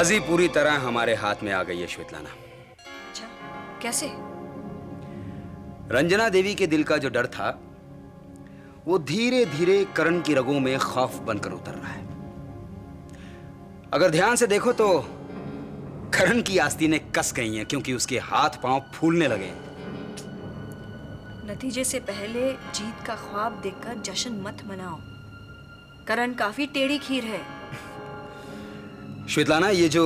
बाजी पूरी तरह हमारे हाथ में आ गई है श्वेतलाना। अच्छा, कैसे? रंजना देवी के दिल का जो डर था वो धीरे धीरे करण की रगों में खौफ बनकर उतर रहा है। अगर ध्यान से देखो तो करण की आस्तीनें कस गई हैं क्योंकि उसके हाथ पांव फूलने लगे हैं। नतीजे से पहले जीत का ख्वाब देखकर जश्न मत मनाओ। करण काफी टेढ़ी खीर है। श्वेतलाना, ये जो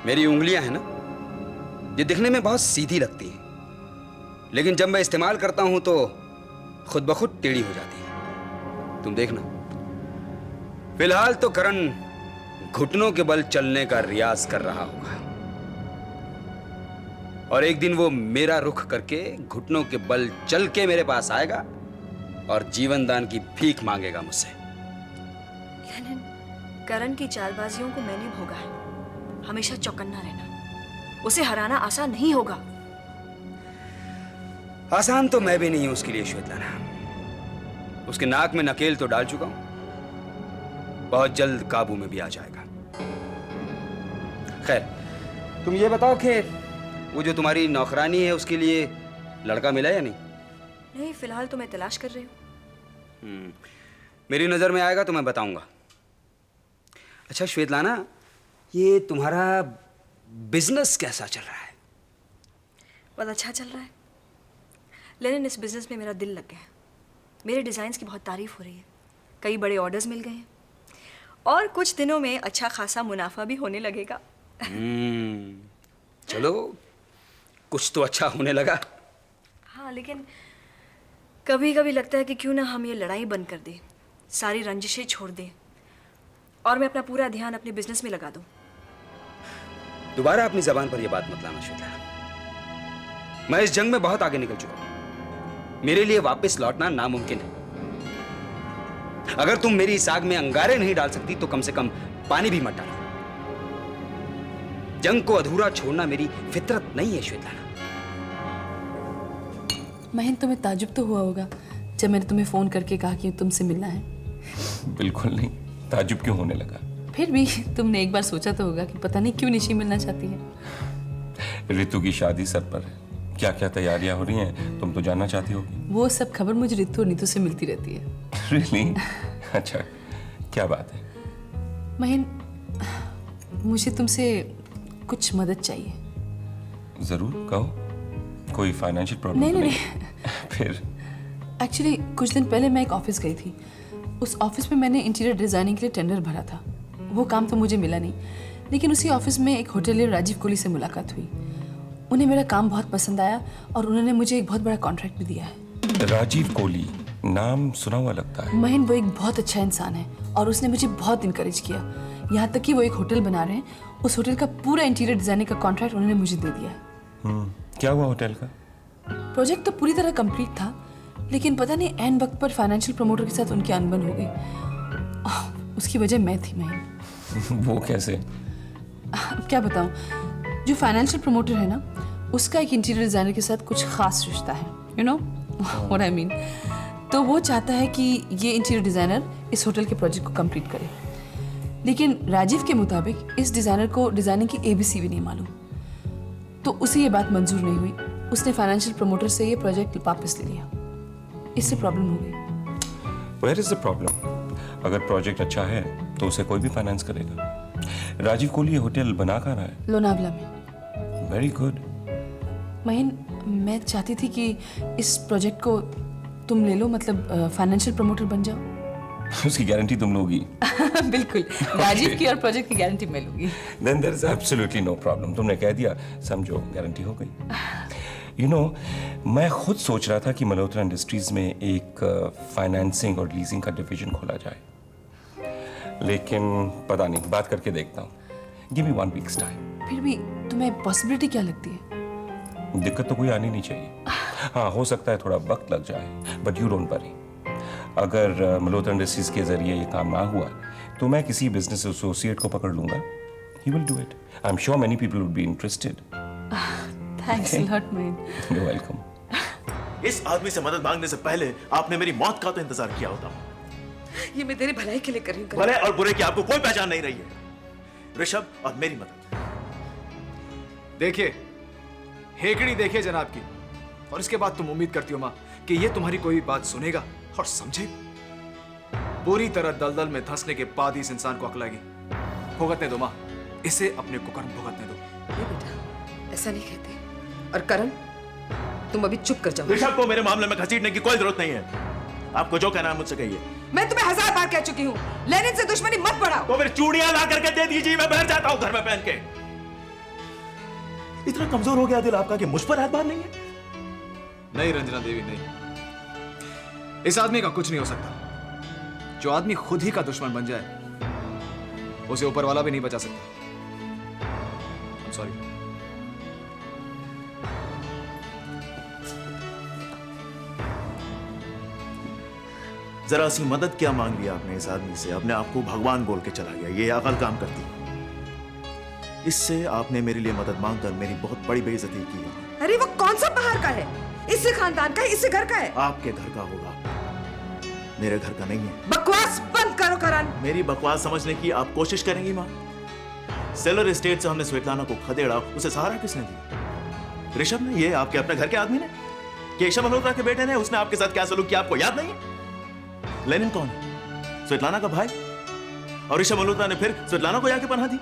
मेरी उंगलियां हैं ना, ये दिखने में बहुत सीधी लगती हैं, लेकिन जब मैं इस्तेमाल करता हूं तो खुद ब खुद टेढ़ी हो जाती है। तुम देखना। फिलहाल तो करण घुटनों के बल चलने का रियाज कर रहा होगा और एक दिन वो मेरा रुख करके घुटनों के बल चल के मेरे पास आएगा और जीवन दान की भीख मांगेगा मुझसे। लेकिन करण की चालबाजियों को मैंने भोगा है। हमेशा चौकन्ना रहना। उसे हराना आसान नहीं होगा। आसान तो मैं भी नहीं हूं उसके लिए श्वेतलाना। उसके नाक में नकेल तो डाल चुका हूं, बहुत जल्द काबू में भी आ जाएगा। खैर, तुम ये बताओ कि वो जो तुम्हारी नौकरानी है उसके लिए लड़का मिला या नहीं? नहीं, फिलहाल तो मैं तलाश कर रही हूँ। मेरी नजर में आएगा तो मैं बताऊंगा। अच्छा श्वेतलाना, ये तुम्हारा बिजनेस कैसा चल रहा है? बहुत अच्छा चल रहा है। लेकिन इस बिजनेस में मेरा दिल लग गया है। मेरे डिजाइन्स की बहुत तारीफ हो रही है। कई बड़े ऑर्डर्स मिल गए हैं और कुछ दिनों में अच्छा खासा मुनाफा भी होने लगेगा। चलो, कुछ तो अच्छा होने लगा। हाँ, लेकिन कभी कभी लगता है कि क्यों ना हम ये लड़ाई बंद कर दें, सारी रंजिशें छोड़ दें और मैं अपना पूरा ध्यान अपने बिजनेस में लगा दूं। दोबारा अपनी जबान पर यह बात मत लाना श्वेता। मैं इस जंग में बहुत आगे निकल चुका हूं। मेरे लिए वापस लौटना नामुमकिन है। अगर तुम मेरी इस आग में अंगारे नहीं डाल सकती तो कम से कम पानी भी मत डालो। जंग को अधूरा छोड़ना मेरी फितरत नहीं है श्वेता। महेंद्र, तुम्हें ताजुब तो हुआ होगा जब मैंने तुम्हें फोन करके कहा कि तुमसे मिलना है। बिल्कुल नहीं, ताजुब क्यों होने लगा? फिर भी तुमने एक बार सोचा तो होगा कि पता नहीं क्यों निशी मिलना चाहती है। ऋतु की शादी सर पर है। क्या क्या तैयारियां हो रही हैं तुम तो जानना चाहती होगी। वो सब खबर मुझे ऋतु और नीतू से मिलती रहती है। Really? अच्छा, क्या बात है? महेंद्र, मुझे तुमसे कुछ मदद चाहिए। जरूर, कहो। कोई फाइनेंशियल प्रॉब्लम? नहीं। फिर एक्चुअली कुछ दिन पहले मैं एक ऑफिस गई थी। उस ऑफिस में मैंने इंटीरियर डिजाइनिंग के लिए टेंडर भरा था। वो काम तो मुझे मिला नहीं, लेकिन उसी ऑफिस में एक होटलियर राजीव कोहली से मुलाकात हुई। उन्हें मेरा काम बहुत पसंद आया और उन्होंने मुझे एक बहुत बड़ा कॉन्ट्रैक्ट भी दिया है। राजीव कोहली नाम सुना हुआ लगता है। महेंद्र, वो एक बहुत अच्छा इंसान है और उसने मुझे बहुत इनकरेज किया। यहाँ तक कि वो एक होटल बना रहे हैं। उस होटल का पूरा इंटीरियर डिजाइनिंग का कॉन्ट्रैक्ट उन्होंने मुझे दे दिया है। क्या हुआ होटल का? प्रोजेक्ट तो पूरी तरह कंप्लीट था, लेकिन पता नहीं ऐन वक्त पर फाइनेंशियल प्रमोटर के साथ उनकी अनबन हो गई। उसकी वजह मैं थी महेंद्र। वो कैसे? क्या बताऊं, जो फाइनेंशियल प्रमोटर है ना, उसका एक इंटीरियर डिजाइनर के साथ कुछ खास रिश्ता है। You know what I mean. तो वो चाहता है कि ये इंटीरियर डिजाइनर इस होटल के प्रोजेक्ट को कंप्लीट करे, लेकिन राजीव के मुताबिक इस डिजाइनर को डिजाइनिंग की ABC भी नहीं मालूम। तो उसे ये बात मंजूर नहीं हुई। उसने फाइनेंशियल प्रमोटर से ये प्रोजेक्ट वापस ले लिया। इससे प्रॉब्लम हो गई। Where is the problem? अगर प्रोजेक्ट अच्छा है तो उसे कोई भी फाइनेंस करेगा। राजीव कोहली ये होटल बना कहाँ रहा है? लोनावला में। Very good. महीन, मैं चाहती थी कि इस प्रोजेक्ट को तुम ले लो, मतलब फाइनेंशियल प्रमोटर बन जाओ। उसकी गारंटी तुम लोगी? बिल्कुल, राजीव की और प्रोजेक्ट की गारंटी मैं लूंगी। Then there is absolutely no problem. तुमने कह दिया, समझो गारंटी हो गई। मैं खुद सोच रहा था कि मल्होत्रा इंडस्ट्रीज में एक फाइनेंसिंग और लीजिंग का डिवीजन खोला जाए, लेकिन पता नहीं, बात करके देखता हूँ। Give me 1 week's time. फिर भी तुम्हें पॉसिबिलिटी क्या लगती है? दिक्कत तो कोई आनी नहीं चाहिए। हाँ, हो सकता है थोड़ा वक्त लग जाए, बट यू डोंट वरी। अगर मल्होत्रा इंडस्ट्रीज के जरिए ये काम ना हुआ तो मैं किसी बिजनेस एसोसिएट को पकड़ लूंगा। He will do it. I'm sure many people would be interested. Thanks a lot, man. You're welcome. इस आदमी से मदद मांगने से पहले आपने मेरी मौत का तो इंतजार किया होता। ये मैं तेरी भलाई के लिए कर रही हूँ। भले और बुरे की आपको कोई पहचान नहीं रही है। ऋषभ और मेरी मदद। देखिए, हेकड़ी देखिए जनाब की, और इसके बाद तुम उम्मीद करती हो माँ कि ये तुम्हारी कोई भी बात सुनेगा और समझेगा। पूरी तरह दलदल में धंसने के बाद ही इस इंसान को अकल आएगी। भुगतने दो माँ, इसे अपने कुकर्म भुगतने दो। ये बेटा ऐसा नहीं कहते। और करण, तुम अभी चुप कर जाओ। ऋषभ को मेरे मामले में घसीटने की कोई जरूरत नहीं है। आपको जो कहना है मुझसे कहिए। मैं तुम्हें 1000 बार कह चुकी हूँ, लेनिन से दुश्मनी मत बढ़ाओ। तो फिर चूड़ियां ला करके दे दीजिए, मैं बैठ जाता हूं घर में पहन के। इतना कमजोर हो गया दिल आपका कि मुझ पर एतबार नहीं है? नहीं रंजना देवी, नहीं। इस आदमी का कुछ नहीं हो सकता। जो आदमी खुद ही का दुश्मन बन जाए, उसे ऊपर वाला भी नहीं बचा सकता। I'm sorry। जरा सी मदद क्या मांग लिया आपने इस आदमी से, अपने आप को भगवान बोल के चला गया। ये अकल काम करती। इससे आपने मेरे लिए मदद मांगकर मेरी बहुत बड़ी बेइज्जती की है। अरे वो कौन सा बाहर का है? इससे खानदान का है, इससे घर का है। आपके घर का होगा, मेरे घर का नहीं है। बकवास बंद करो करण। मेरी बकवास समझने की आप कोशिश करेंगी माँ? सेलर एस्टेट से हमने स्वेतलाना को खदेड़ा, उसे सहारा किसने दिया? ऋषभ ने? ये आपके अपने घर के आदमी ने? केशव मल्होत्रा के बेटे ने? उसने आपके साथ क्या सलूक किया आपको याद नहीं है? लेनिन कौन है? स्वेतलाना का भाई। और ऋषभ मल्होत्रा ने फिर स्वेतलाना को जाके पनाह दी।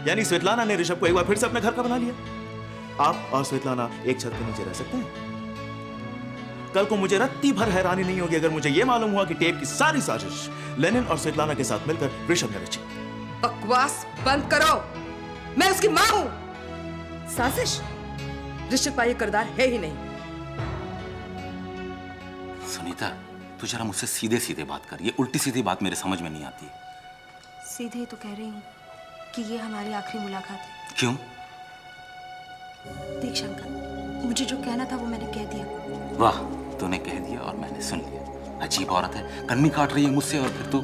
यानी स्वेतलाना ने ऋषभ को एक बार फिर से अपने घर का बना लिया। आप और स्वेतलाना एक छत के नीचे रह सकते हैं? कल को मुझे रत्ती भर हैरानी नहीं होगी अगर मुझे यह मालूम हुआ कि टेप की सारी साजिश लेनिन और स्वेतलाना के साथ मिलकर ऋषभ ने रची। बकवास बंद करो, मैं उसकी मां हूं। साजिश? ऋषभ का ये किरदार है ही नहीं। सुनीता, तू जरा मुझसे सीधे सीधे बात कर। ये उल्टी सीधी बात मेरे समझ में नहीं आती। सीधे तो कह रही हूँ कि ये हमारी आखिरी मुलाकात है। क्यों? देख शंकर, मुझे जो कहना था वो मैंने कह दिया। वाह, तूने कह दिया और मैंने सुन लिया। अजीब औरत है, कन्नी काट रही है मुझसे और फिर तू।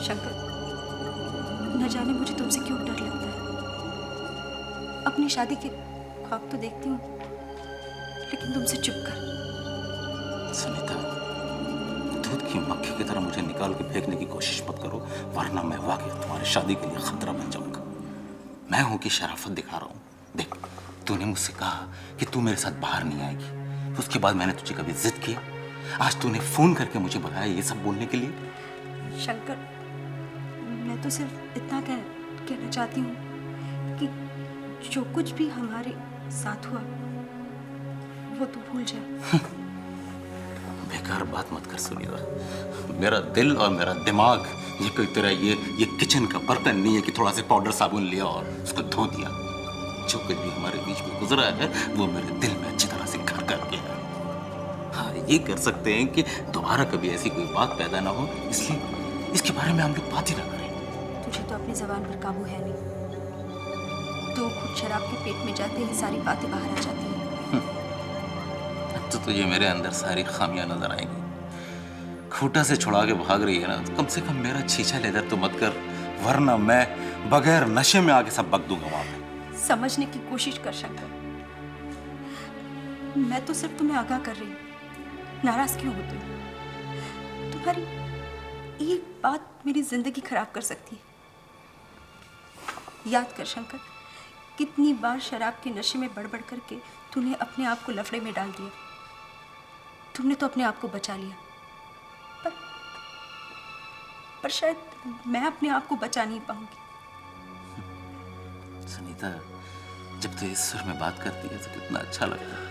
शंकर, न जाने मुझे तुमसे क्यों डर लगता है। अपनी शादी के ख्वाब तो देखती हूँ, लेकिन तुमसे चुप कर। सुनीता, दूध की मक्खी की तरह मुझे निकाल के फेंकने की कोशिश मत करो, वरना मैं वाकई तुम्हारी शादी के लिए खतरा बन जाऊंगा। मैं हूं कि शराफत दिखा रहा हूं। देख, तूने मुझसे कहा कि तू मेरे साथ बाहर नहीं आएगी, उसके बाद मैंने तुझे कभी जिद किया? आज तूने फोन करके मुझे बुलाया ये सब बोलने के लिए? शंकर, मैं तो सिर्फ इतना कहना चाहती हूँ कि जो कुछ भी हमारे साथ हुआ वो तो भूल जाए। बेकार बात मत कर सुनीता। मेरा दिल और मेरा दिमाग ये कोई तेरा ये किचन का बर्तन नहीं है कि थोड़ा सा पाउडर साबुन लिया और उसको धो दिया। जो कुछ भी हमारे बीच में गुजरा है वो मेरे दिल में अच्छी तरह से घर कर गया है। हाँ, ये कर सकते हैं कि दोबारा कभी ऐसी कोई बात पैदा ना हो, इसलिए इसके बारे में हम लोग बात ही ना करें। तुझे तो अपनी जबान पर काबू है नहीं, तो खुद शराब के पेट में जाते ही सारी बातें बाहर आ जाती हैं। अब तो तुझे मेरे अंदर सारी खामियां नजर आएंगी। खूटा से छुड़ा के भाग रही है ना, तो कम से कम मेरा छीछा लेदर तो मत कर, वरना मैं बगैर नशे में आके सब बक दूंगा वहां पे। समझने की कोशिश कर शंकर, मैं तो सिर्फ तुम्हें आगाह कर रही हूँ। नाराज क्यों होते हो? तुम्हारी एक बात मेरी जिंदगी खराब कर सकती है। याद कर शंकर, कितनी बार शराब के नशे में बड़बड़ करके तूने अपने आप को लफड़े में डाल दिया। तुमने तो अपने आप को बचा लिया, पर शायद मैं अपने आप को बचा नहीं पाऊंगी। सुनीता, जब तू इस सुर में बात करती है तो कितना अच्छा लगता है।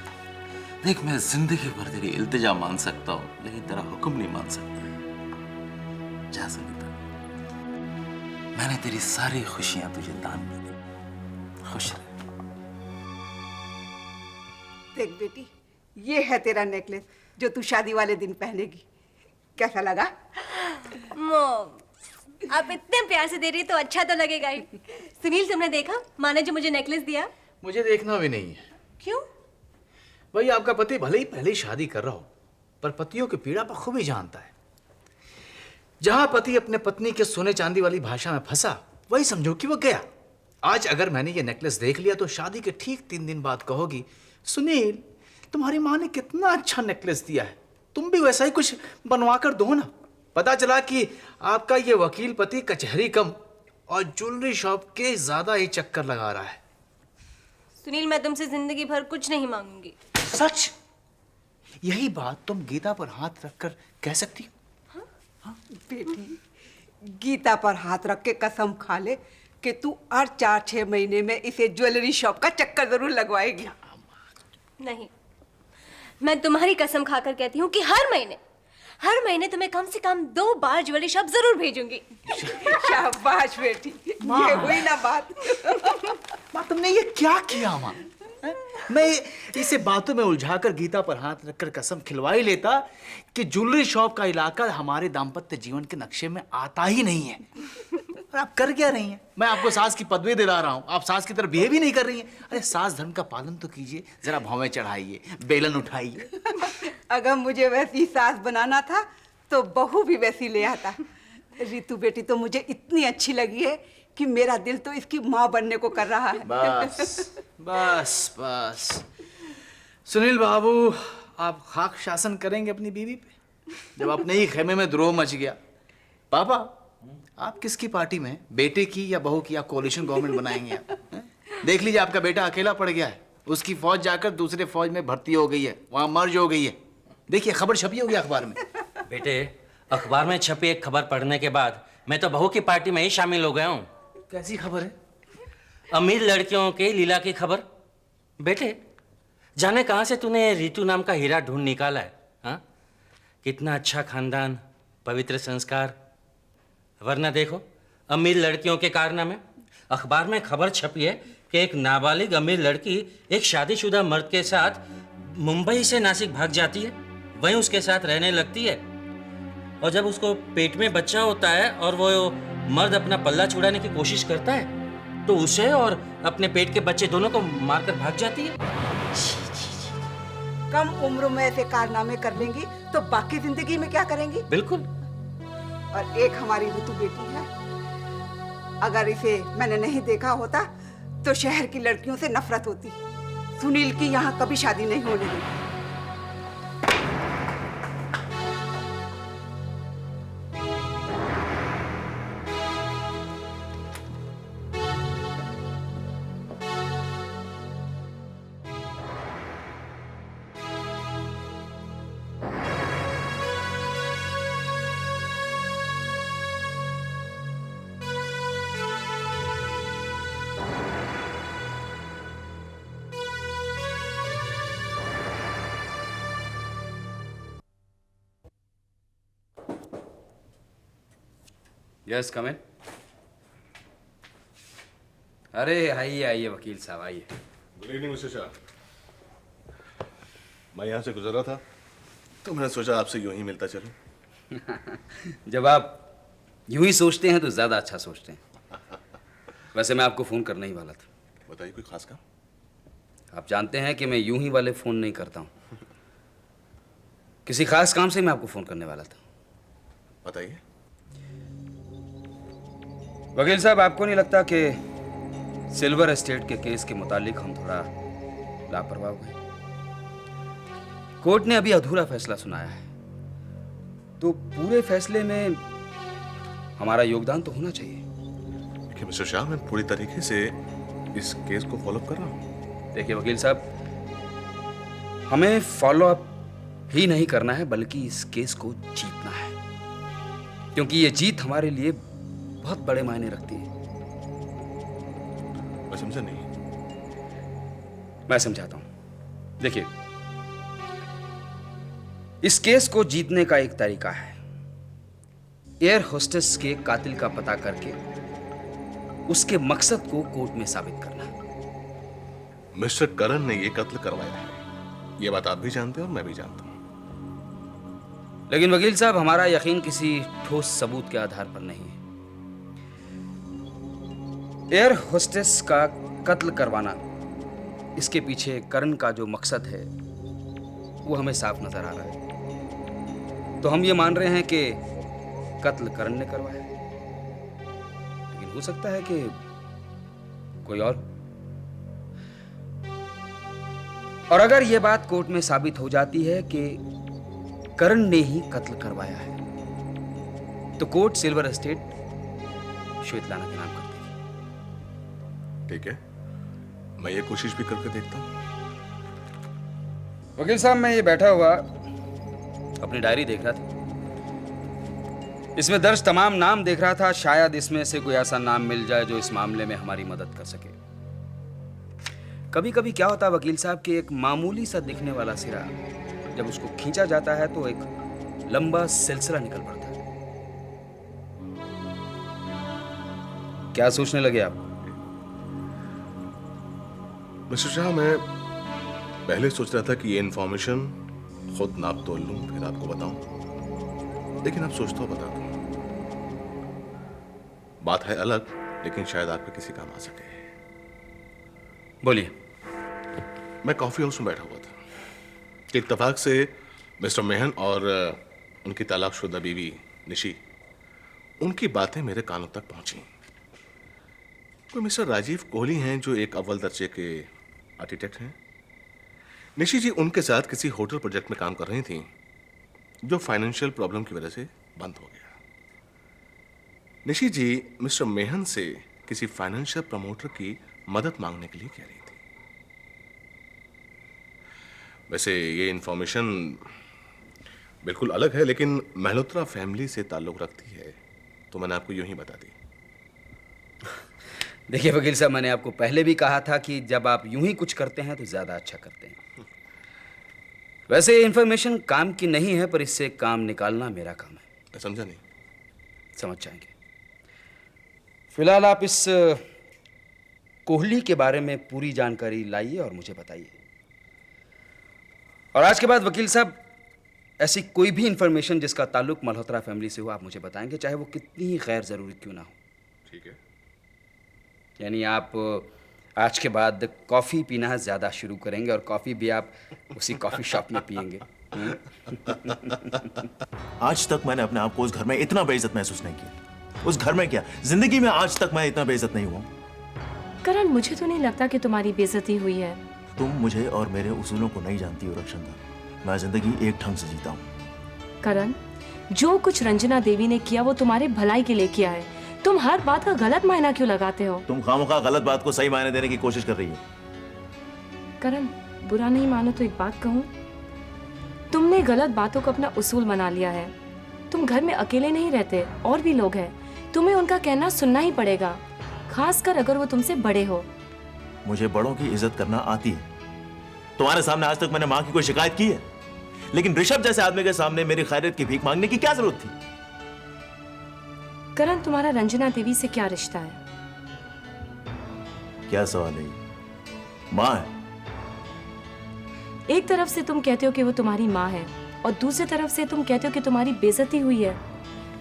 देख, मैं जिंदगी भर तेरी इल्तिजा मान सकता हूँ, लेकिन तेरा हुक्म नहीं मान सकता। जा सुनीता, मैंने तेरी सारी खुशियां तुझे दान में दी। खुश रह। देख बेटी, ये है तेरा नेकलेस जो तू शादी वाले दिन पहनेगी। कैसा लगा? मॉम, आप इतने प्यार से दे रही है तो अच्छा तो लगेगा ही। सुनील, तुमने देखा माँ ने जो मुझे नेकलेस दिया? मुझे देखना भी नहीं है। क्यों? भाई, आपका पति भले ही पहले ही शादी कर रहा हो, पर पतियों की पीड़ा बखूबी जानता है। जहां पति अपने पत्नी के सोने चांदी वाली भाषा में फंसा, वही समझो कि वो गया। आज अगर मैंने ये नेकलेस देख लिया तो शादी के ठीक 3 दिन बाद कहोगी, सुनील, तुम्हारी माँ ने कितना अच्छा नेकलेस दिया है, तुम भी वैसा ही कुछ बनवा कर दो ना। पता चला कि आपका ये वकील पति कचहरी कम और ज्वेलरी शॉप के ज्यादा ही चक्कर लगा रहा है। सुनील, मैं तुमसे जिंदगी भर कुछ नहीं मांगूंगी। सच? यही बात तुम गीता पर हाथ रखकर कह सकती हो? बेटी, गीता पर हाथ रख के कसम खा ले कि तू हर 4-6 महीने में इसे ज्वेलरी शॉप का चक्कर जरूर लगवाएगी। नहीं, मैं तुम्हारी कसम खाकर कहती हूँ कि हर महीने तुम्हें कम से कम 2 बार ज्वेलरी शॉप जरूर भेजूंगी। शाबाश बेटी, ये हुई ना बात। माँ, तुमने ये क्या किया माँ? मैं इसे बातों में उलझाकर गीता पर हाथ रखकर कसम खिलवा ही लेता कि ज्वेलरी शॉप का इलाका हमारे दाम्पत्य जीवन के नक्शे में आता ही नहीं है। और आप कर क्या रही हैं? मैं आपको सास की पदवी दिला रहा हूँ, आप सास की तरह बिहेव ही नहीं कर रही हैं। अरे सास धर्म का पालन तो कीजिए, जरा भौवें चढ़ाइए, बेलन उठाइए। अगर मुझे वैसी सास बनाना था तो बहू भी वैसी ले आता। रितु बेटी तो मुझे इतनी अच्छी लगी है कि मेरा दिल तो इसकी माँ बनने को कर रहा है। बस बस बस सुनील बाबू, आप खाक शासन करेंगे अपनी बीवी पे जब अपने ही खेमे में द्रोह मच गया। पापा, आप किसकी पार्टी में, बेटे की या बहू की? आप कोalition गवर्नमेंट बनाएंगे आप? देख लीजिए, आपका बेटा अकेला पड़ गया है, उसकी फौज जाकर दूसरे फौज में भर्ती हो गई है, वहां मर्ज हो गई है। देखिए, खबर छपी होगी अखबार में। बेटे, अखबार में छपी एक खबर पढ़ने के बाद मैं तो बहू की पार्टी में ही शामिल हो गया हूँ। कैसी खबर है? अमीर लड़कियों के लीला की खबर। बेटे, जाने कहाँ से तूने रितु नाम का हीरा ढूंढ निकाला है? हाँ, कितना अच्छा खानदान, पवित्र संस्कार। वरना देखो, अमीर लड़कियों के कारनामे। अखबार में खबर छपी है कि एक नाबालिग अमीर लड़की एक शादीशुदा मर्द के साथ मुंबई से नासिक भाग जाती है, वहीं उसके साथ रहने लगती है, और जब उसको पेट में बच्चा होता है और वो मर्द अपना पल्ला छुड़ाने की कोशिश करता है तो उसे और अपने पेट के बच्चे दोनों को मारकर भाग जाती है। कम उम्र में ऐसे कारनामे कर लेंगी तो बाकी जिंदगी में क्या करेंगी? बिल्कुल। और एक हमारी ऋतु बेटी है, अगर इसे मैंने नहीं देखा होता तो शहर की लड़कियों से नफरत होती। सुनील की यहाँ कभी शादी नहीं होने देगी। यस, कम इन। अरे आइए आइए वकील साहब, आइए। Good evening mister Shah. मैं यहाँ से गुजरा था तो मैंने सोचा आपसे यूं ही मिलता चलूं। जब आप यूं ही सोचते हैं तो ज्यादा अच्छा सोचते हैं। वैसे मैं आपको फोन करने ही वाला था। बताइए, कोई खास काम? आप जानते हैं कि मैं यूं ही वाले फोन नहीं करता हूं। किसी खास काम से मैं आपको फोन करने वाला था। बताइए। वकील साहब, आपको नहीं लगता कि सिल्वर एस्टेट के केस के मुतालिक हम थोड़ा लापरवाह हुए? कोर्ट ने अभी अधूरा फैसला सुनाया है, तो पूरे फैसले में हमारा योगदान तो होना चाहिए। देखिए मिस्टर शाह, मैं पूरी तरीके से इस केस को फॉलो अप कर रहा हूँ। देखिए वकील साहब, हमें फॉलो अप ही नहीं करना है बल्कि इस केस को जीतना है, क्योंकि ये जीत हमारे लिए बहुत बड़े मायने रखती है। मैं समझा नहीं। मैं समझाता हूं। देखिए, इस केस को जीतने का एक तरीका है, एयर होस्टेस के कातिल का पता करके उसके मकसद को कोर्ट में साबित करना। मिस्टर करण ने ये कत्ल करवाया है, ये बात आप भी जानते हैं और मैं भी जानता हूं। लेकिन वकील साहब, हमारा यकीन किसी ठोस सबूत के आधार पर नहीं है। एयर होस्टेस का कत्ल करवाना, इसके पीछे करण का जो मकसद है वो हमें साफ नजर आ रहा है। तो हम ये मान रहे हैं कि कत्ल करण ने करवाया, लेकिन हो सकता है कि कोई और अगर ये बात कोर्ट में साबित हो जाती है कि करण ने ही कत्ल करवाया है, तो कोर्ट सिल्वर एस्टेट श्वेतलाना के नाम करते हैं। ठीक है, मैं ये कोशिश भी करके देखता हूँ। वकील साहब, मैं ये बैठा हुआ अपनी डायरी देख रहा था। इसमें दर्ज तमाम नाम देख रहा था। शायद इसमें से कोई ऐसा नाम मिल जाए जो इस मामले में हमारी मदद कर सके। कभी कभी क्या होता है वकील साहब कि एक मामूली सा दिखने वाला सिरा जब उसको खींचा जाता है तो एक लंबा सिलसिला निकल पड़ता है। क्या सोचने लगे आप? मिस्टर शाह, मैं पहले सोच रहा था कि ये इंफॉर्मेशन खुद नाप तोल लूं फिर आपको बताऊं, लेकिन अब सोचता हूं बता दूं। बात है अलग, लेकिन शायद आपके किसी काम आ सके। बोलिए। मैं कॉफी हाउस में बैठा हुआ था कि इत्तेफाक से मिस्टर मेहन और उनकी तलाकशुदा बीवी निशी, उनकी बातें मेरे कानों तक पहुंची। कोई मिस्टर राजीव कोहली हैं जो एक अव्वल दर्जे के आर्किटेक्ट हैं। निशी जी उनके साथ किसी होटल प्रोजेक्ट में काम कर रही थी जो फाइनेंशियल प्रॉब्लम की वजह से बंद हो गया। निशी जी मिस्टर मेहन से किसी फाइनेंशियल प्रमोटर की मदद मांगने के लिए कह रही थी। वैसे ये इंफॉर्मेशन बिल्कुल अलग है, लेकिन मल्होत्रा फैमिली से ताल्लुक रखती है, तो मैंने आपको यूं ही बता दी। देखिए वकील साहब, मैंने आपको पहले भी कहा था कि जब आप यूं ही कुछ करते हैं तो ज़्यादा अच्छा करते हैं। वैसे ये इन्फॉर्मेशन काम की नहीं है, पर इससे काम निकालना मेरा काम है। समझा नहीं? समझ जाएंगे। फिलहाल आप इस कोहली के बारे में पूरी जानकारी लाइए और मुझे बताइए। और आज के बाद वकील साहब, ऐसी कोई भी इंफॉर्मेशन जिसका ताल्लुक मल्होत्रा फैमिली से हो आप मुझे बताएंगे, चाहे वो कितनी ही गैर ज़रूरी क्यों ना हो। ठीक है। यानी आप आज के बाद कॉफ़ी पीना ज़्यादा शुरू करेंगे और कॉफ़ी भी आप उसी कॉफ़ी शॉप में पिएंगे। आज तक मैंने अपने आप को उस घर में इतना बेइज्जत महसूस नहीं किया। उस घर में क्या, जिंदगी में आज तक मैं इतना बेइज्जत नहीं हुआ। करण, मुझे तो नहीं लगता कि तुम्हारी बेइज्जती हुई है। तुम मुझे और मेरे उसूलों को नहीं जानती हो रक्षंदा। मैं जिंदगी एक ढंग से जीता हूँ। करण, जो कुछ रंजना देवी ने किया वो तुम्हारे भलाई के लिए किया है। तुम हर बात का गलत मायना क्यों लगाते हो? तुम खामोखा गलत बात को सही मायने देने की कोशिश कर रही हो। करण, बुरा नहीं मानो तो एक बात कहूँ, तुमने गलत बातों को अपना उसूल बना लिया है। तुम घर में अकेले नहीं रहते, और भी लोग हैं। तुम्हें उनका कहना सुनना ही पड़ेगा, खासकर अगर वो तुमसे बड़े हो। मुझे बड़ों की इज्जत करना आती है। तुम्हारे सामने आज तक मैंने माँ की कोई शिकायत की है, लेकिन ऋषभ जैसे आदमी के सामने मेरी खैरियत की भीख मांगने की क्या जरूरत थी? करण, तुम्हारा रंजना देवी से क्या रिश्ता है? क्या सवाल है? माँ है। एक तरफ से तुम कहते हो कि वो तुम्हारी माँ है और दूसरी तरफ से तुम कहते हो कि तुम्हारी बेइज्जती हुई है।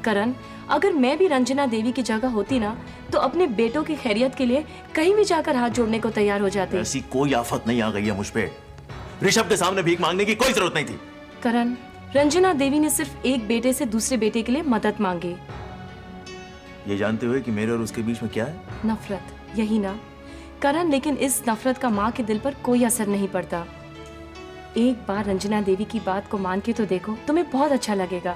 करण, अगर मैं भी रंजना देवी की जगह होती ना तो अपने बेटों की खैरियत के लिए कहीं भी जाकर हाथ जोड़ने को तैयार हो जाती। ऐसी कोई आफत नहीं आ गई है मुझ पे। ऋषभ के सामने भीख मांगने की कोई जरूरत नहीं थी। करण, रंजना देवी ने सिर्फ एक बेटे से दूसरे बेटे के लिए मदद मांगी। ये जानते हुए कि मेरे और उसके बीच में क्या है? नफरत, यही ना? करण, लेकिन इस नफरत का माँ के दिल पर कोई असर नहीं पड़ता। एक बार रंजना देवी की बात को मान के तो देखो, तुम्हें बहुत अच्छा लगेगा।